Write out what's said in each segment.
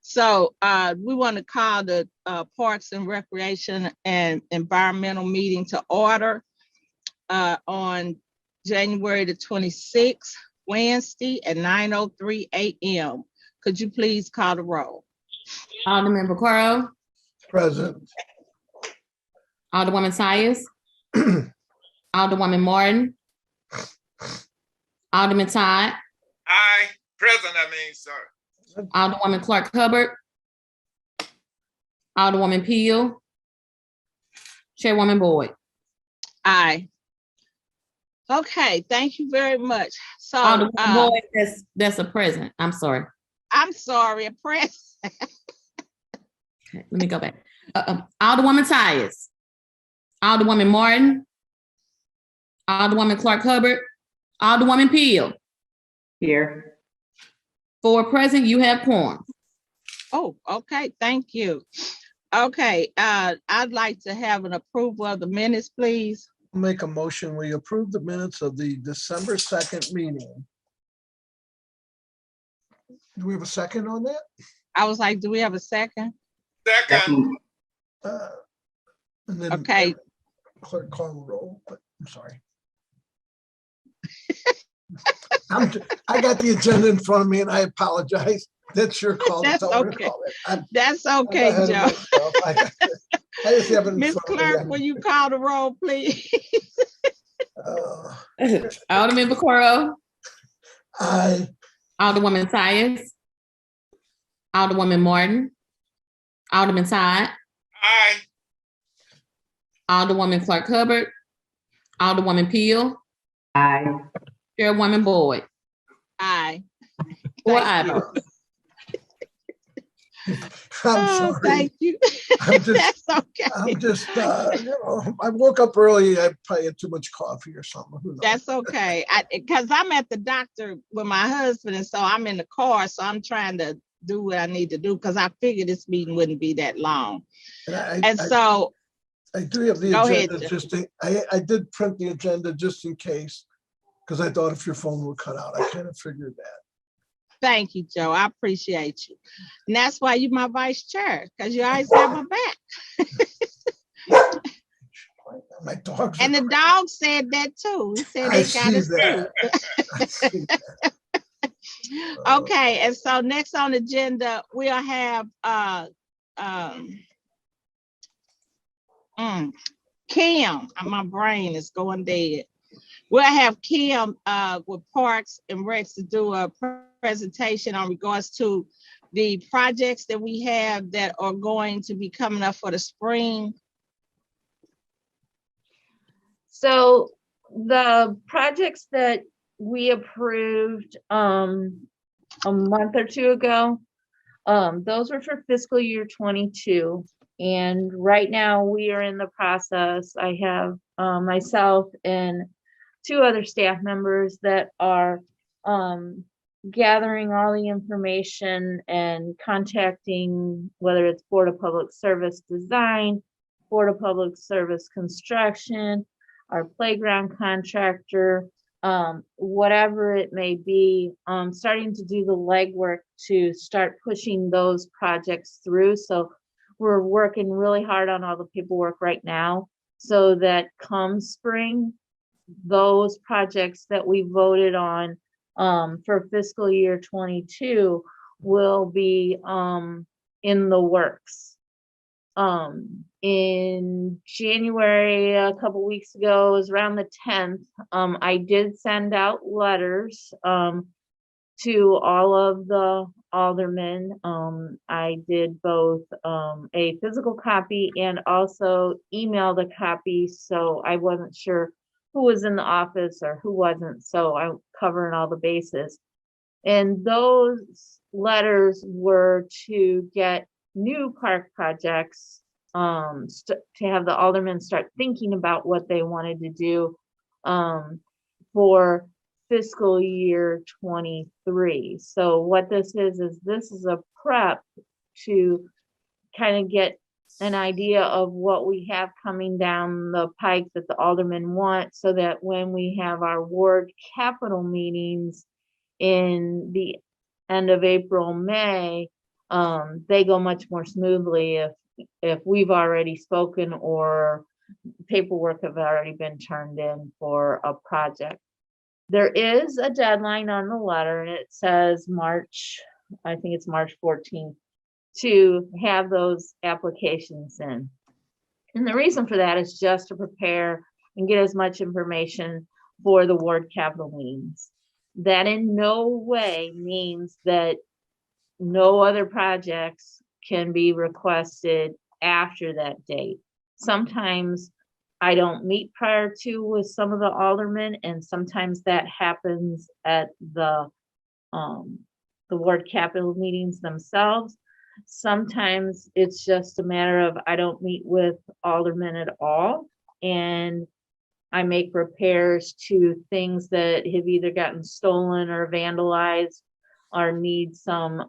So we want to call the Parks and Recreation and Environmental meeting to order on January the 26th, Wednesday at 9:03 a.m. Could you please call the roll? Alderman Vaccaro. Present. Alderwoman Tyus. Alderwoman Martin. Alderman Todd. Aye. Present, sorry. Alderwoman Clark Hubbard. Alderwoman Peel. Chairwoman Boyd. Aye. Okay, thank you very much. So Alderwoman Boyd, that's a present. I'm sorry. I'm sorry, a press. Okay, let me go back. Alderwoman Tyus. Alderwoman Martin. Alderwoman Clark Hubbard. Alderwoman Peel. Here. 4 present, you have quorum. Oh, okay, thank you. Okay, I'd like to have an approval of the minutes, please. Make a motion, we approve the minutes of the December 2nd meeting. Do we have a second on that? I was like, do we have a second? Second. And then Okay. Clerk call the roll, but I'm sorry. I got the agenda in front of me and I apologize. That's your call. That's okay. That's okay, I'm ahead of Joe. myself. I just have it in Ms. front of Clerk, me. will you call the roll, please? Alderman Vaccaro. Aye. Alderwoman Tyus. Alderwoman Martin. Alderman Todd. Aye. Alderwoman Clark Hubbard. Alderwoman Peel. Aye. Chairwoman Boyd. Aye. 4 Thank ayes. you. I'm Oh, sorry. thank you. I'm just, That's okay. I'm just, I woke up early. I probably had too much coffee or something. Who knows? That's okay. Because I'm at the doctor with my husband, and so I'm in the car, so I'm trying to do what I need to do because I figured this meeting wouldn't be that long. And So I do have the Go agenda. ahead, I did print the agenda just in case, because I thought if your phone would cut out, I kind of figured that. thank you, Joe. I appreciate you. And that's why you're my vice chair, because you always have my back. My dogs. And the dog said that too. He said I they got see us that. too. I see that. Okay, and so next on the agenda, we'll have Kim. My brain is going dead. We'll have Kim with Parks and Recs to do a presentation on regards to the projects that we have that are going to be coming up for the spring. So the projects that we approved a month or two ago, those were for fiscal year 22. And right now we are in the process. I have myself and 2 other staff members that are gathering all the information and contacting, whether it's Board of Public Service Design, Board of Public Service Construction, our playground contractor, whatever it may be, starting to do the legwork to start pushing those projects through. So we're working really hard on all the paperwork right now so that come spring, those projects that we voted on for fiscal year 22 will be in the works. In January, a couple weeks ago, it was around the 10th, I did send out letters to all of the aldermen. I did both a physical copy and also emailed a copy, so I wasn't sure who was in the office or who wasn't, so I'm covering all the bases. And those letters were to get new park projects, to have the aldermen start thinking about what they wanted to do for fiscal year 23. So what this is a prep to kind of get an idea of what we have coming down the pike that the aldermen want, so that when we have our ward capital meetings in the end of April, May, they go much more smoothly if we've already spoken or paperwork have already been turned in for a project. There is a deadline on the letter, and it says March, I think it's March 14th, to have those applications in. And the reason for that is just to prepare and get as much information for the ward capital meetings. That in no way means that no other projects can be requested after that date. Sometimes I don't meet prior to with some of the aldermen, and sometimes that happens at the ward capital meetings themselves. Sometimes it's just a matter of I don't meet with aldermen at all, and I make repairs to things that have either gotten stolen or vandalized or need some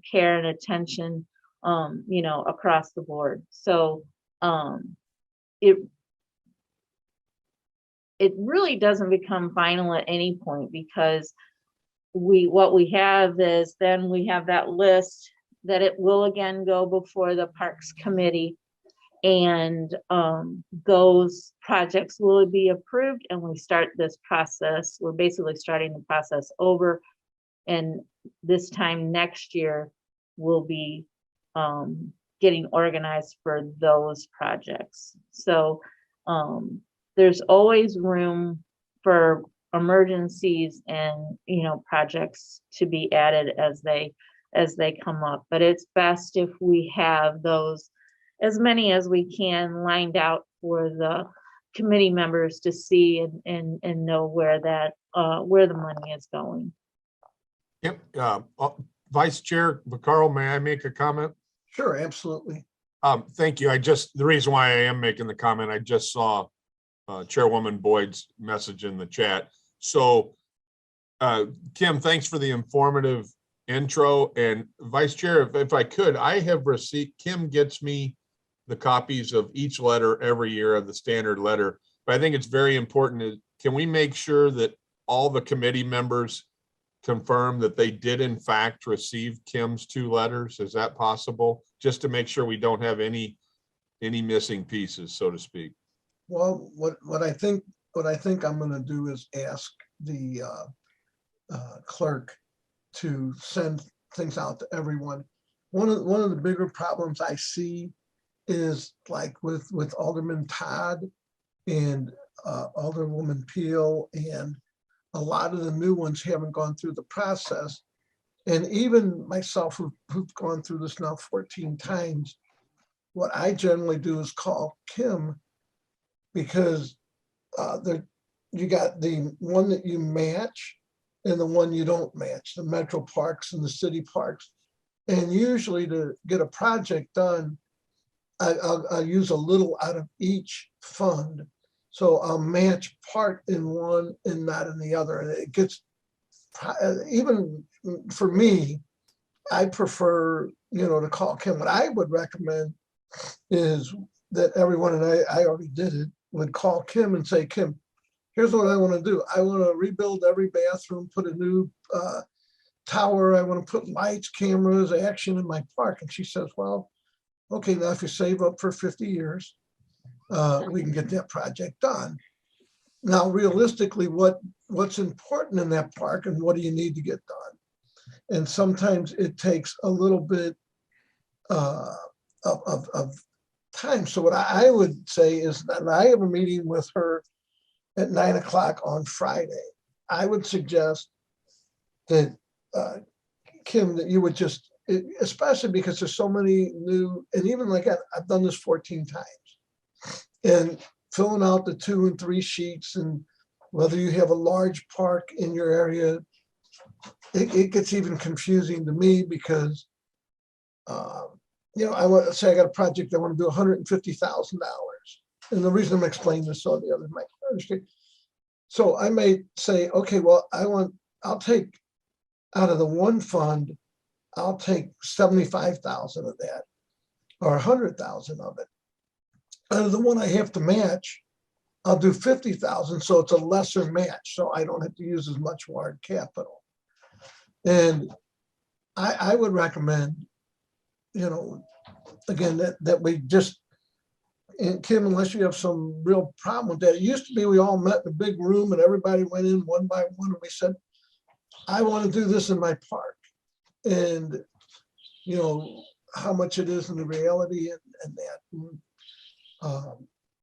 care and attention, across the board. So it really doesn't become final at any point, because what we have is then we have that list that it will again go before the Parks Committee, and those projects will be approved, and we start this process. We're basically starting the process over, and this time next year we'll be getting organized for those projects. So there's always room for emergencies and projects to be added as they come up, but it's best if we have those, as many as we can, lined out for the committee members to see and know where the money is going. Yep. Vice Chair Vaccaro, may I make a comment? Sure, absolutely. Thank you. The reason why I am making the comment, I just saw Chairwoman Boyd's message in the chat. So Kim, thanks for the informative intro. And Vice Chair, if I could, I have received, Kim gets me the copies of each letter every year of the standard letter, but I think it's very important. Can we make sure that all the committee members confirm that they did in fact receive Kim's 2 letters? Is that possible? Just to make sure we don't have any missing pieces, so to speak. Well, what I think I'm going to do is ask the clerk to send things out to everyone. One of the bigger problems I see is like with Alderman Todd and Alderwoman Peel, and a lot of the new ones haven't gone through the process. And even myself, who've gone through this now 14 times, what I generally do is call Kim, because you got the one that you match and the one you don't match, the metro parks and the city parks. And usually to get a project done, I'll use a little out of each fund. So I'll match part in one and not in the other. And it gets, even for me, I prefer, to call Kim. What I would recommend is that everyone, and I already did it, would call Kim and say, Kim, here's what I want to do. I want to rebuild every bathroom, put a new tower. I want to put lights, cameras, action in my park. And she says, well, okay, now if you save up for 50 years, we can get that project done. Now, realistically, what's important in that park and what do you need to get done? And sometimes it takes a little bit of time. So what I would say is that I have a meeting with her at 9 o'clock on Friday. I would suggest that, Kim, that you would just, especially because there's so many new, and even like I've done this 14 times, and filling out the 2 and 3 sheets, and whether you have a large park in your area, it gets even confusing to me because, I want to say I got a project I want to do $150,000. And the reason I'm explaining this so the others might understand. So I may say, okay, well, I'll take out of the one fund, I'll take 75,000 of that, or 100,000 of it. Out of the one I have to match, I'll do 50,000, so it's a lesser match, so I don't have to use as much ward capital. And I would recommend again, that we just, and Kim, unless you have some real problem with that, it used to be we all met in a big room and everybody went in one by one and we said, I want to do this in my park. And, how much it is in the reality and that.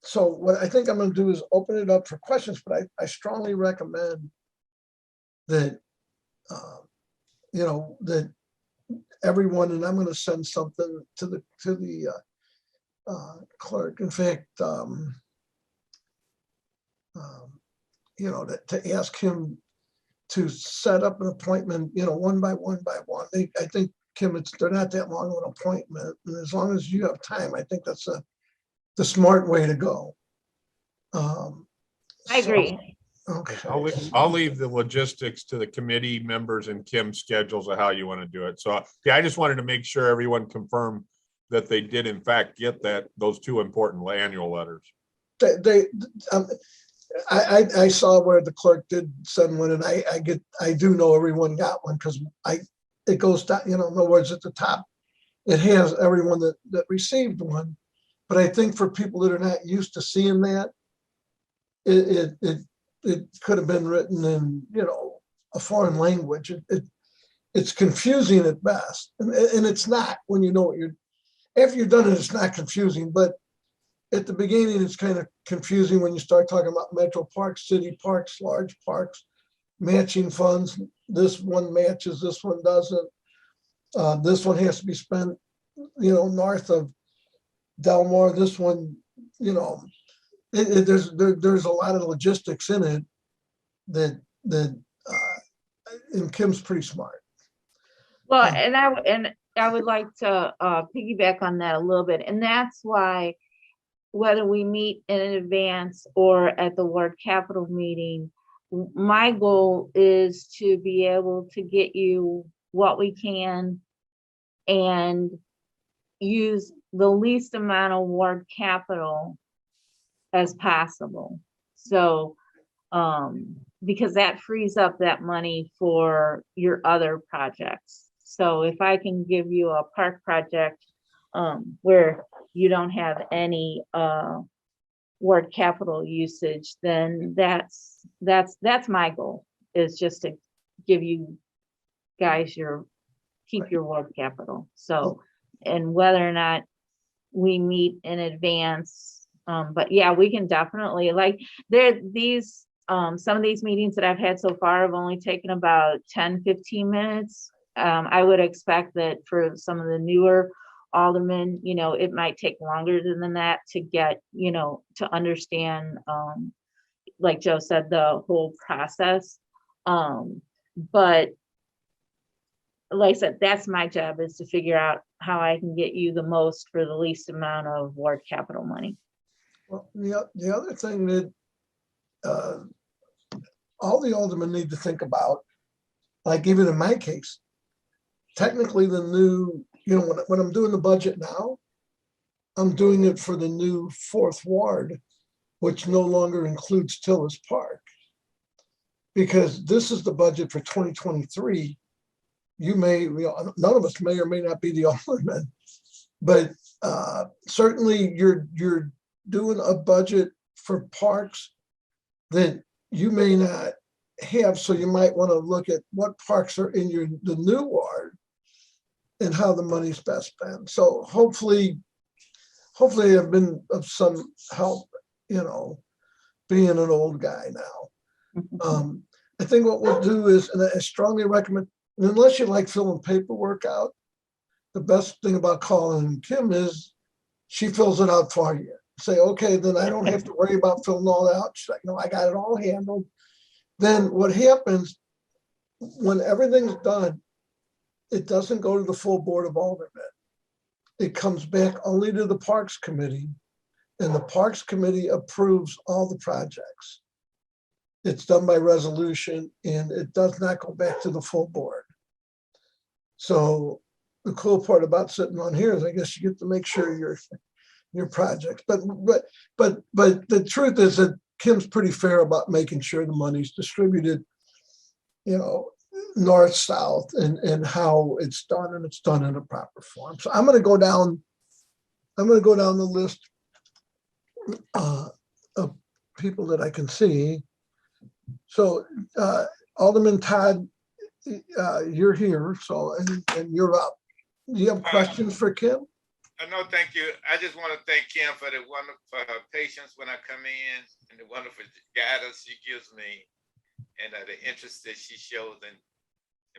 So what I think I'm going to do is open it up for questions, but I strongly recommend that, that everyone, and I'm going to send something to the clerk. In fact, to ask him to set up an appointment, one by one by one. I think, Kim, they're not that long of an appointment. And as long as you have time, I think that's the smart way to go. I agree. Okay. I'll leave the logistics to the committee members and Kim's schedules of how you want to do it. So yeah, I just wanted to make sure everyone confirmed that they did in fact get those two important annual letters. I saw where the clerk did send one, and I do know everyone got one because it goes down, in other words, at the top, it has everyone that received one. But I think for people that are not used to seeing that, it could have been written in, a foreign language. It's confusing at best. And it's not when you know what after you're done it, it's not confusing. But at the beginning, it's kind of confusing when you start talking about metro parks, city parks, large parks, matching funds. This one matches, this one doesn't. This one has to be spent, north of Delmore. This one, there's a lot of logistics in it that and Kim's pretty smart. Well, and I would like to piggyback on that a little bit, and that's why whether we meet in advance or at the ward capital meeting, my goal is to be able to get you what we can and use the least amount of ward capital as possible. So, because that frees up that money for your other projects. So if I can give you a park project where you don't have any ward capital usage, then that's my goal, is just to give you guys keep your ward capital. So, and whether or not we meet in advance, but yeah, we can definitely, like, some of these meetings that I've had so far have only taken about 10-15 minutes. I would expect that for some of the newer aldermen, it might take longer than that to get, to understand, like Joe said, the whole process. But like I said, that's my job, is to figure out how I can get you the most for the least amount of ward capital money. Well, the other thing that all the aldermen need to think about, like even in my case, technically the new, when I'm doing the budget now, I'm doing it for the new 4th ward, which no longer includes Tillis Park. Because this is the budget for 2023. None of us may or may not be the alderman, but certainly you're doing a budget for parks that you may not have. So you might want to look at what parks are in the new ward and how the money's best spent. So hopefully I've been of some help, being an old guy now. I think what we'll do is, and I strongly recommend, unless you like filling paperwork out, the best thing about calling Kim is she fills it out for you. Say, okay, then I don't have to worry about filling all that out. She's like, no, I got it all handled. Then what happens when everything's done, it doesn't go to the full board of aldermen. It comes back only to the Parks Committee, and the Parks Committee approves all the projects. It's done by resolution, and it does not go back to the full board. So the cool part about sitting on here is, I guess, you get to make sure your projects. But the truth is that Kim's pretty fair about making sure the money's distributed, north-south and how it's done, and it's done in a proper form. So I'm going to go down the list of people that I can see. So Alderman Todd, you're here, so and you're up. Do you have questions for Kim? No, thank you. I just want to thank Kim for the wonderful her patience when I come in and the wonderful guidance she gives me, and the interest that she shows in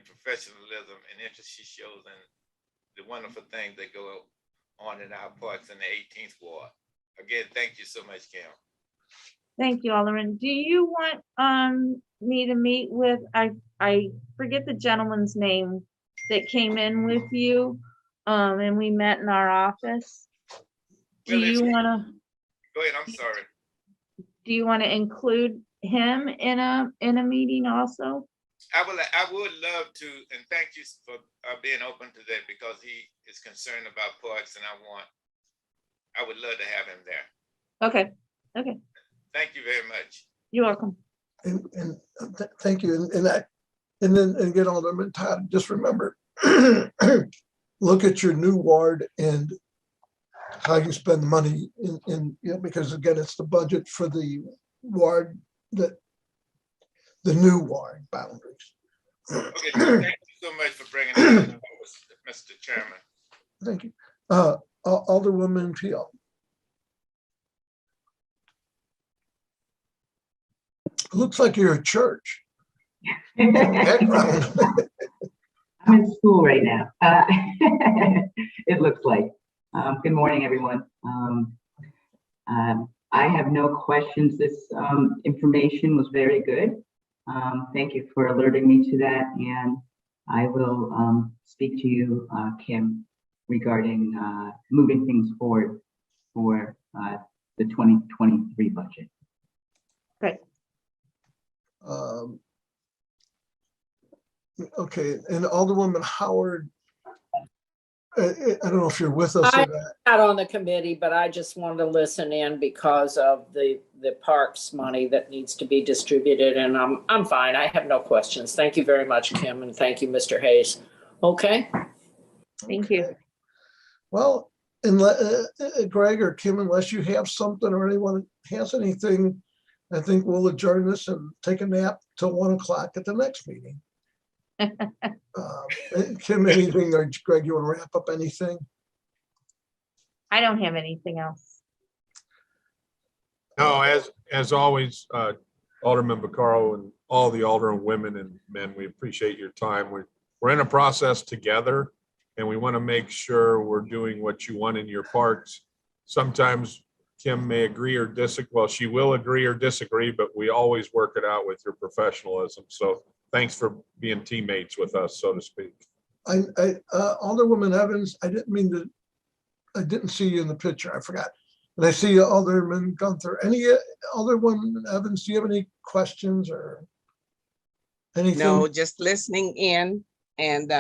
professionalism and interest she shows in the wonderful things that go on in our parks in the 18th Ward. Again, thank you so much, Kim. Thank you, Alderman. Do you want me to meet with, I forget the gentleman's name that came in with you, and we met in our office? Do Well, you want to? Go ahead, I'm sorry. Do you want to include him in a meeting also? I would love to, and thank you for being open to that, because he is concerned about parks, and I would love to have him there. Okay, okay. Thank you very much. You're welcome. And thank you. And then again, Alderman Todd, just remember, look at your new ward and how you spend money in because again, it's the budget for the ward, that the new ward boundaries. Okay, thank you so much for bringing that up, Mr. Chairman. Thank you. Alderwoman Peel. Looks like you're at church. Background. I'm in school right now. It looks like. Good morning, everyone. I have no questions. This information was very good. Thank you for alerting me to that. And I will speak to you, Kim, regarding moving things forward for the 2023 budget. Great. Okay, and Alderwoman Howard, I don't know if you're with us or not. Not on the committee, but I just wanted to listen in because of the parks money that needs to be distributed, and I'm fine. I have no questions. Thank you very much, Kim, and thank you, Mr. Hayes. Okay. Thank you. Okay. Well, Greg or Kim, unless you have something or anyone has anything, I think we'll adjourn this and take a nap till 1 o'clock at the next meeting. Kim, anything, or Greg, you want to wrap up anything? I don't have anything else. No, as always, Alderman Vaccaro and all the aldermen, women and men, we appreciate your time. We're in a process together, and we want to make sure we're doing what you want in your parks. Sometimes Kim may agree or disagree. Well, she will agree or disagree, but we always work it out with your professionalism. So thanks for being teammates with us, so to speak. Alderwoman Evans, I didn't see you in the picture. I forgot. And I see Alderman Gunther. Any Alderwoman Evans, do you have any questions or anything? No, just listening in and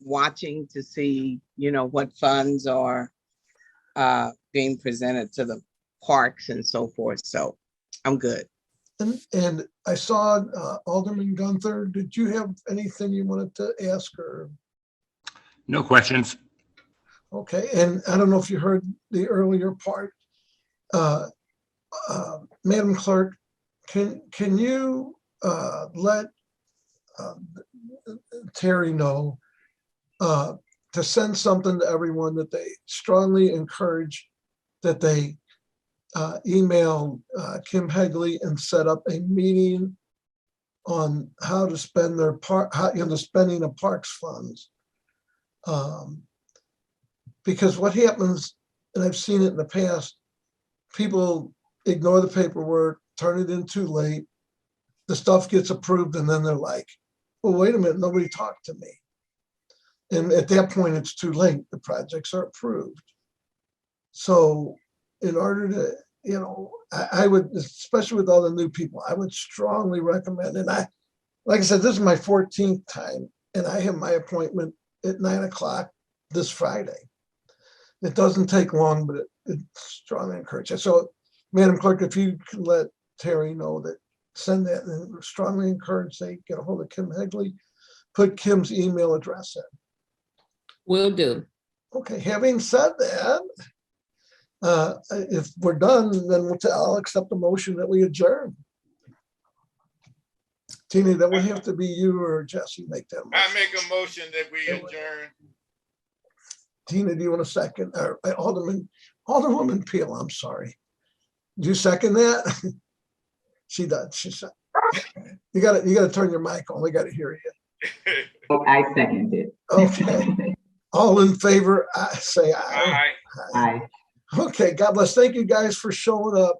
watching to see, what funds are being presented to the parks and so forth. So I'm good. And I saw Alderman Gunther. Did you have anything you wanted to ask or? No questions. Okay, and I don't know if you heard the earlier part. Madam Clerk, can you let Terry know to send something to everyone that they strongly encourage that they email Kim Hegley and set up a meeting on how to spend their the spending of parks funds. Because what happens, and I've seen it in the past, people ignore the paperwork, turn it in too late, the stuff gets approved, and then they're like, well, wait a minute, nobody talked to me. And at that point, it's too late. The projects are approved. So in order to, I would, especially with all the new people, I would strongly recommend, and like I said, this is my 14th time, and I have my appointment at 9 o'clock this Friday. It doesn't take long, but it's strongly encouraged. So, Madam Clerk, if you can let Terry know that, send that, and strongly encourage they get a hold of Kim Hegley. put Kim's email address in. Will do. Okay, having said that, if we're done, then I'll accept the motion that we adjourn. Tina, that would have to be you or Jesse make that I motion. make a motion that we adjourn. Tina, do you want a second? Or Alderwoman Peel, I'm sorry. Do you second that? She does. She said, you gotta turn your mic on. We gotta hear you. Oh, I second it. Okay. All in favor, say aye. Aye. Aye. Okay, God bless. Thank you guys for showing up.